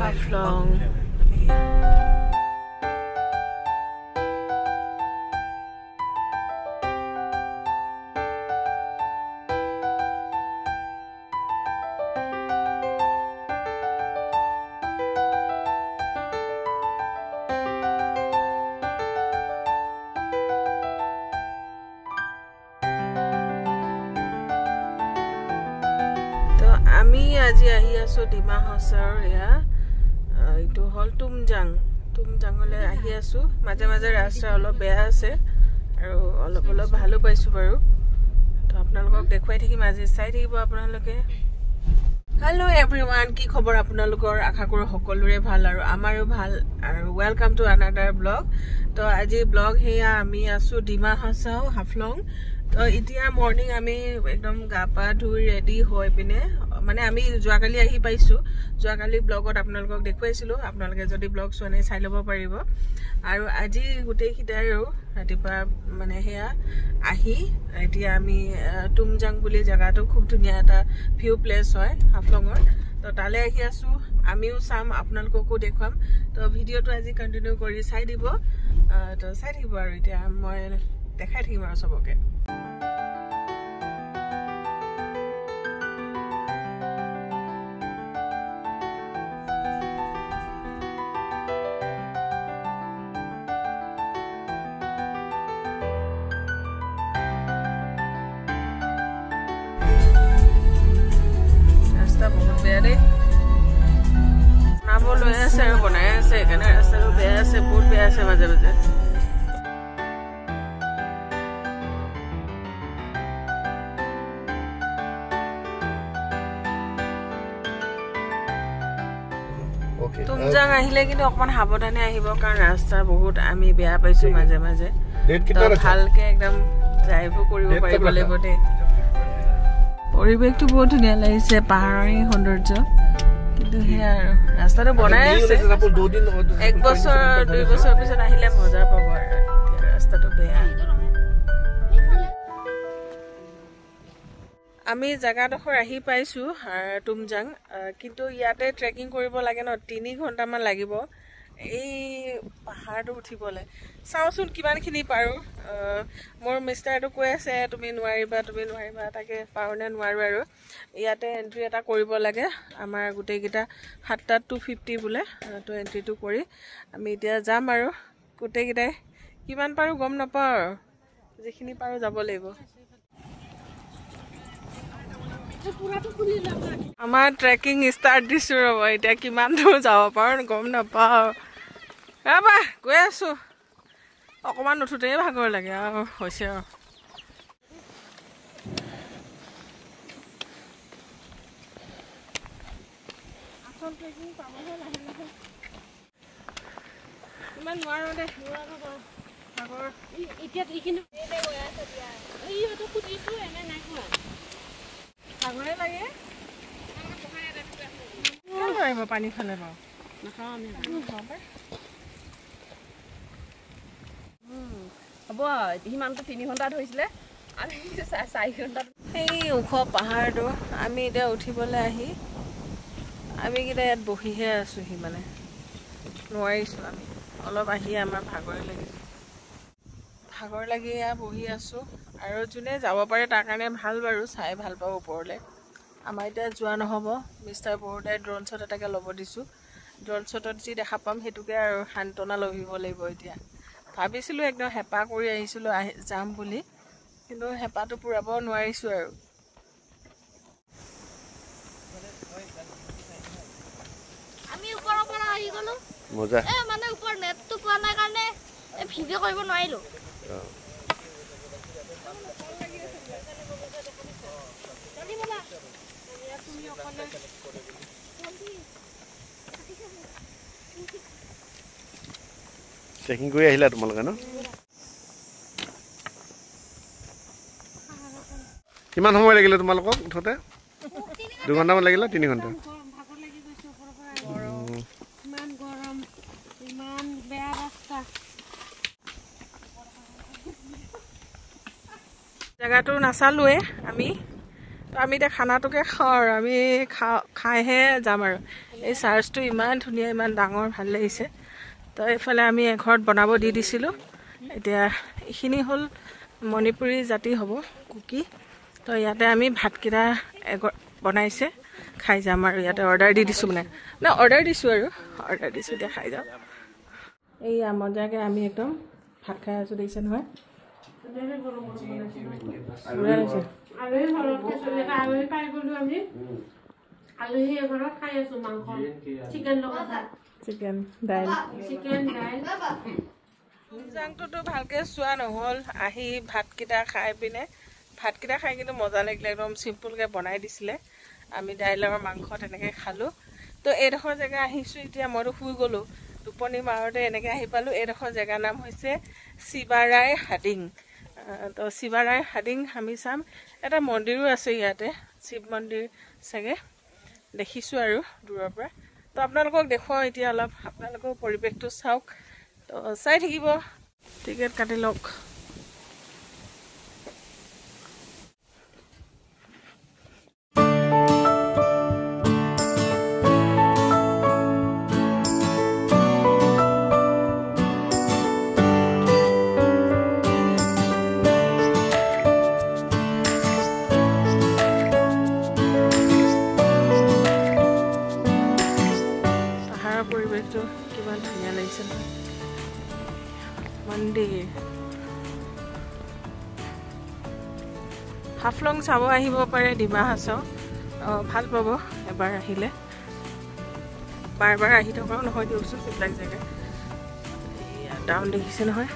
Haflong. আমি আজি আহি আছো ডিমা হাছাৰ ইয়া ইটো হল তুমজাংলে আহি আছো মাজে মাজে ৰাস্তা অলপ বেয়া আছে আৰু অলপ ভালো পাইছো বাৰু তো আপোনালোকক দেখুৱাই থাকিম আজি চাই থাকিব আপোনালোকে হেল্ল এভৰিৱান কি খবৰ আপোনালোকৰ আশা কৰো সকলোৰে ভাল আৰু আমাৰো ভাল আৰু ওয়েলকাম টু আনাদাৰ ব্লগ তো আজি ব্লগ হেয়া আমি আছো ডিমা হাছাও হাফলং তো এতিয়া মৰ্নিং আমি একদম গাপা ধুই ৰেডি হৈ পিনে মানে আমি যোৱাকালি আহি পাইছো যোৱাকালি ব্লগত আপোনালোকক দেখুৱাইছিলো আপোনালোকে যদি ব্লগ চোৱা নাই চাই ল'ব পাৰিব আৰু আজি গোটেই খিটাৰো ৰাতিপুৱা মানে হেয়া আহি এতিয়া আমি তুমজাং বুলি জায়গাটো খুব ধুনীয়া এটা ভিউ প্লেস হয় হাফলঙৰ তো তালে আহি আছো আমিও চাম আপোনালোককো দেখুৱাম তো ভিডিওটো আজি কন্টিনিউ কৰি চাই দিব তো চাই থাকিব আৰু এতিয়া মই দেখাই থাকিম আৰু সবকে বহুত বেয়া দেই নাব লৈ আছে আৰু বনাই আছে সেইকাৰণে ৰাস্তাটো বেয়া আছে বহুত বেয়া আছে মাজে মাজে তুমজাং আহিলে কিন্তু অকমান সাৱধানে আহিব কাৰণ ৰাস্তা বহুত আমি বেয়া পাইছো মাজে মাজে ভালকে একদম ড্ৰাইভো কৰিব পাৰিব লাগিব দেই পৰিৱেশটো বহুত ধুনীয়া লাগিছে পাহাৰৰ সৌন্দৰ্য কিন্তু হেয়া আৰু ৰাস্তাটো বনাই আছে এক বছৰ 2 বছৰ পিছত আহিলে মজা পাব আৰু ৰাস্তাটো বেয়া আমি জায়গাডোখৰ আহি পাইছো তুমজাং কিন্তু ইয়াতে ট্ৰেকিং কৰিব লাগে ন 3 ঘণ্টা মান লাগিব এই পাহাৰটো উঠিবলৈ চাওচোন কিমানখিনি পাৰো মোৰ মিষ্টাৰটো কৈ আছে তুমি নোৱাৰিবা তাকে পাৰো নে নোৱাৰো আৰু ইয়াতে এন্ট্ৰি এটা কৰিব লাগে আমাৰ গোটেইকেইটা 7টা 250 বোলে তো এন্ট্ৰিটো কৰি আমি এতিয়া যাম আৰু গোটেইকেইটাই কিমান পাৰো গম নাপাওঁ আৰু যিখিনি পাৰো যাব লাগিব আমাৰ ট্ৰেকিং ষ্টাৰ্ট দিছো ৰব এতিয়া কিমান দূৰ যাব পাৰো গম নাপাওঁ ৰবা গৈ আছো অকমান উঠোতেই ভাগৰ লাগে আৰু হৈছে আৰু আচল ট্ৰেকিং পাবহে লাহে লাহে ইমান নোৱাৰো দে ভাগৰ এতিয়া এইখিনি গৈ আছে দিয়া এইটো সুধিছো এনে নাই খোৱা ভাগৰে লাগে পাৰিব পানী খালে বাৰু নাখাওঁ আমি হ'ব সিমানটো 3 ঘণ্টা ধৰিছিলে আমি 4 ঘণ্টা এই ওখ পাহাৰটো আমি এতিয়া উঠিবলৈ আহি আমি কেইটা ইয়াত বহিহে আছো মানে নোৱাৰিছো আমি অলপ আহি আমাৰ ভাগৰ লাগি বহি আছো আৰু যোনে যাব পাৰে তাৰ কাৰণে ভাল বাৰু চাই ভাল পাব ওপৰলৈ আমাৰ এতিয়া যোৱা নহ'ব মিষ্টাৰ বৰদাই ড্ৰোন শ্বট এটাকে ল'ব দিছো ড্ৰোন শ্বটত যি দেখা পাম সেইটোকে আৰু শান্তনা লভিব লাগিব এতিয়া ভাবিছিলো একদম হেপা কৰি আহিছিলো যাম বুলি কিন্তু হেপাটো পুৰাব নোৱাৰিছো আৰু আমি ওপৰৰ পৰা আহি গলো মজা মানে ওপৰ নেটটো পোৱা নাই কাৰণে ভিডিঅ' কৰিব নোৱাৰিলো ট্ৰেকিং কৰি আহিলা তোমালোকে ন কিমান সময় লাগিলে তোমালোকক উঠোতে 2 ঘণ্টামান লাগিলে 3 ঘণ্টা জায়গাটো নাচালোৱে আমি তো আমি এতিয়া খানাটোকে খাওঁ আৰু আমি খাইহে যাম আৰু এই চাৰ্চটো ইমান ধুনীয়া ইমান ডাঙৰ ভাল লাগিছে তো এইফালে আমি এঘৰত বনাব দি দিছিলোঁ এতিয়া এইখিনি হ'ল মণিপুৰী জাতি হ'ব কুকি তো ইয়াতে আমি ভাতকেইটা বনাইছে খাই যাম আৰু ইয়াতে অৰ্ডাৰ দি দিছোঁ মানে না অৰ্ডাৰ দিছোঁ আৰু অৰ্ডাৰ দিছোঁ এতিয়া খাই যাওঁ এইয়া মজাকৈ আমি একদম ভাত খাই আছোঁ দেখিছে নহয় চিকেন দাইল জাংটোতো ভালকৈ চোৱা নহ'ল আহি ভাতকেইটা খাই পিনে ভাতকেইটা খাই কিন্তু মজা লাগিলে একদম চিম্পুলকৈ বনাই দিছিলে আমি দাইল আৰু মাংস তেনেকৈ খালোঁ তো এইডোখৰ জেগা আহিছোঁ এতিয়া মইতো শুই গ'লোঁ টোপনি মাৰতে এনেকৈ আহি পালোঁ এইডোখৰ জেগাৰ নাম হৈছে শিৱাৰাই হাডিং তো শিৱাৰাই হাডিং আমি চাম এটা মন্দিৰো আছে ইয়াতে শিৱ মন্দিৰ চাগে দেখিছোঁ আৰু দূৰৰ পৰা তো আপোনালোকক দেখুৱাওঁ এতিয়া অলপ আপোনালোকৰ পৰিৱেশটো চাওক তো চাই থাকিব টিকেট কাটি লওক পৰিৱেশটো কিমান ধুনীয়া লাগিছে মন্দিৰ হাফলং চাব আহিব পাৰে ডিমা হাছাও ভাল পাব এবাৰ আহিলে বাৰ বাৰ আহি থকাও নহয় দিয়কচোন সেইবিলাক জেগা টাউন দেখিছে নহয়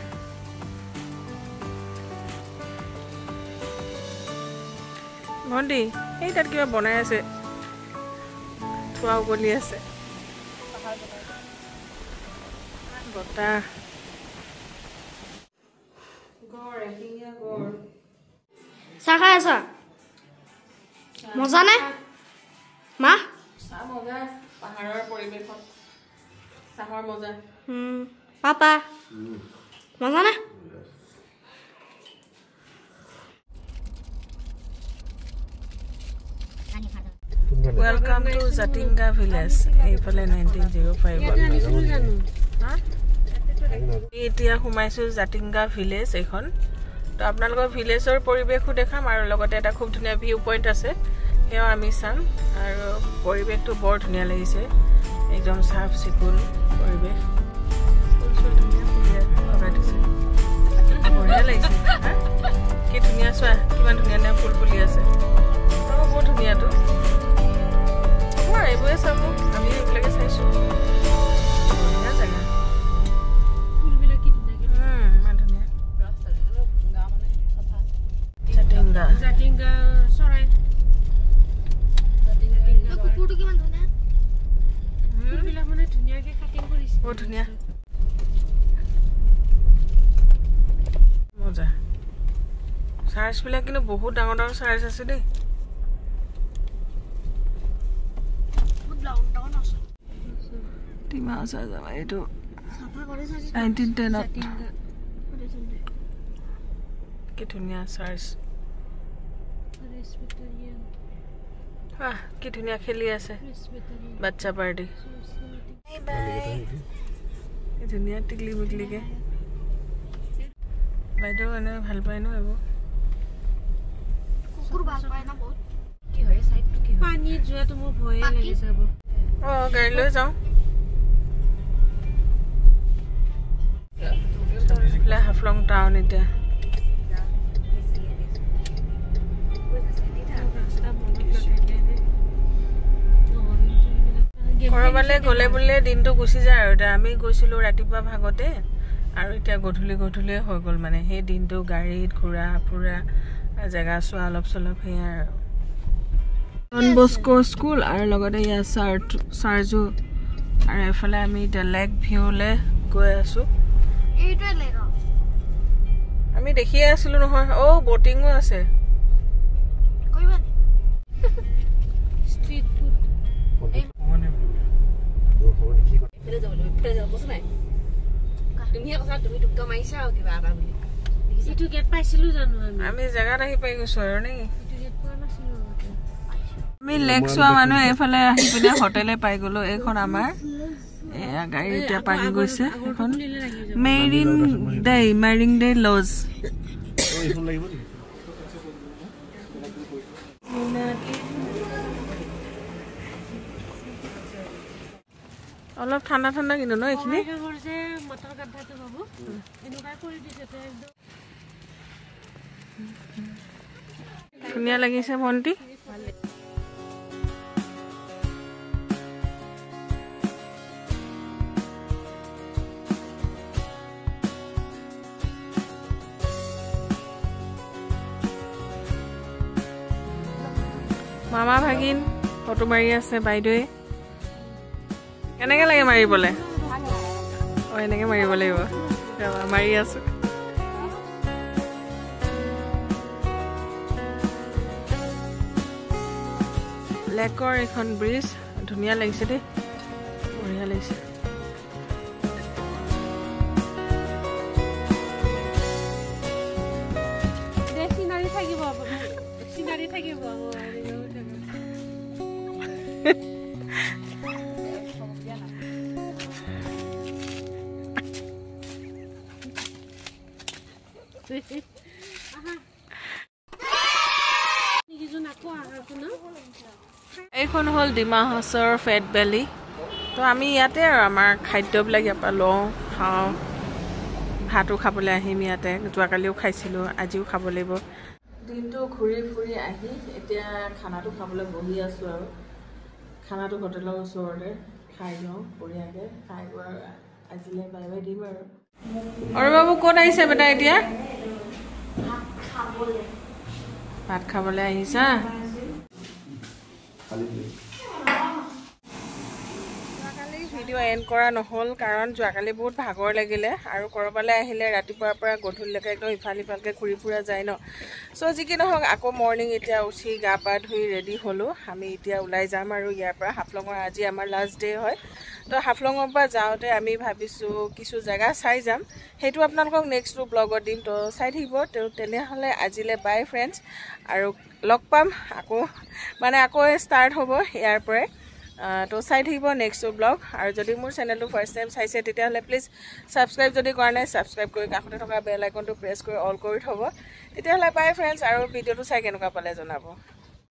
ভণ্টি এই তাত কিবা বনাই আছে খোৱা উগলি আছে বতাহ চাহ খাই আছা মজা নে মা চাহ মজা পাহাৰৰ পৰিৱেশত চাহৰ মজা পাপা মজা নে Welcome to Jatinga Village. এইফালে 1905 এতিয়া সোমাইছোঁ জাতিংগা ভিলেজ এখন তো আপোনালোকৰ ভিলেজৰ পৰিৱেশো দেখাম আৰু লগতে এটা খুব ধুনীয়া ভিউ পইণ্ট আছে সেয়াও আমি চাম আৰু পৰিৱেশটো বৰ ধুনীয়া লাগিছে একদম চাফ চিকুণ পৰিৱেশ বঢ়িয়া লাগিছে কি ধুনীয়া চোৱা কিমান ধুনীয়া ধুনীয়া ফুল ফুলি আছে বৰ ধুনীয়াটো এইবোৰে চাব আমি এইবিলাকে চাইছোঁ ধুনীয়া জেগা Jatinga চৰাই কুকুৰটো কিমান ধুনীয়া ফুলবিলাক মানে ধুনীয়াকৈ কাটিং কৰিছে বহুত ধুনীয়া মজা চাৰ্চবিলাক কিন্তু বহুত ডাঙৰ ডাঙৰ চাৰ্চ আছে দেই ডিমা হাছাও যাবা এইটো 1910 কি ধুনীয়া চাৰ্চ কি ধুনীয়া খেলি আছে বাচ্চা পাৰ্টি কি ধুনীয়া টিকলি মিকলিকে বাইদেউ এনে ভাল পায় ন এইবোৰ কুকুৰ ভাল পায় না বহুত কি হয় সাইডটো কি পানী যোৱাটো মোৰ ভয় লাগি যাব গাড়ী লৈ যাওঁ হাফলং টাউন এতিয়া কৰবালৈ গ'লে বোলে দিনটো গুচি যায় আৰু এতিয়া আমি গৈছিলোঁ ৰাতিপুৱা ভাগতে আৰু এতিয়া গধূলি গধূলিয়ে হৈ গ'ল মানে সেই দিনটো গাড়ীত ঘূৰা ফুৰা জেগা চোৱা অলপ চলপ সেয়া আৰু ডন বস্কো স্কুল আৰু লগতে ইয়াৰ চাৰ্জো আৰু এইফালে আমি এতিয়া লেক ভিউলৈ গৈ আছোঁ আমি দেখিয়ে আছিলোঁ নহয় বটিঙো আছে ষ্ট্ৰীট ফুড আমি জেগাত আহি পাই গৈছোঁ আৰু নেকি আমি লেক চোৱা মানুহ এইফালে আহি পিনে হোটেলে পাই গলো এইখন আমাৰ এয়া গাড়ী এতিয়া পাই গৈছে এখন মেৰিং ডে লজ অলপ ঠাণ্ডা ঠাণ্ডা কিন্তু ন এইখিনি ধুনীয়া লাগিছে ভণ্টি মামা ভাগিন ফটো মাৰি আছে বাইদেৱে কেনেকে লাগে মাৰিবলে এনেকে মাৰিব লাগিব মাৰি আছো লেকৰ এখন ব্ৰিজ ধুনীয়া লাগিছে দেই বঢ়িয়া লাগিছে চিনাৰী থাকিব এইখন হ'ল ডিমা হাছাওৰ ফেট ভেলি তো আমি ইয়াতে আৰু আমাৰ খাদ্যবিলাক ইয়াৰ পৰা লওঁ খাওঁ ভাতো খাবলৈ আহিম ইয়াতে যোৱাকালিও খাইছিলোঁ আজিও খাব লাগিব দিনটো ঘূৰি ফুৰি আহি এতিয়া খানাটো খাবলৈ বহি আছোঁ আৰু খানাটো হোটেলৰ ওচৰতে খাই লওঁ বঢ়িয়াকৈ খাই গৈ আজিলৈ বাই বাই দিম আৰু বাবু ক'ত আহিছে বেটা এতিয়া ভাত খাবলৈ আহিছা ভিডিঅ' এণ্ড কৰা নহ'ল কাৰণ যোৱাকালি বহুত ভাগৰ লাগিলে আৰু ক'ৰবালৈ আহিলে ৰাতিপুৱাৰ পৰা গধূলিলৈকে একদম ইফাল সিফালকৈ ঘূৰি ফুৰা যায় ন চ' যি কি নহওক আকৌ মৰ্ণিং এতিয়া উঠি গা পা ধুই ৰেডি হ'লোঁ আমি এতিয়া ওলাই যাম আৰু ইয়াৰ পৰা হাফলঙৰ আজি আমাৰ লাষ্ট ডে হয় তো হাফলঙৰ পৰা যাওঁতে আমি ভাবিছোঁ কিছু জেগা চাই যাম সেইটো আপোনালোকক নেক্সটটো ব্লগত দিম তো চাই থাকিব তেনেহ'লে আজিলৈ বাই ফ্ৰেণ্ডছ আৰু লগ পাম আকৌ ষ্টাৰ্ট হ'ব ইয়াৰ পৰাই তো চাই থাকিব নেক্সট ব্লগ আৰু যদি মোৰ চেনেলটো ফাৰ্ষ্ট টাইম চাইছে তেতিয়াহ'লে প্লিজ ছাবস্ক্ৰাইব যদি কৰা নাই ছাবস্ক্ৰাইব কৰি কাষতে থকা বেল আইকনটো প্ৰেছ কৰি অল কৰি থ'ব তেতিয়াহ'লে বাই ফ্ৰেণ্ডছ আৰু ভিডিঅ'টো চাই কেনেকুৱা পালে জনাব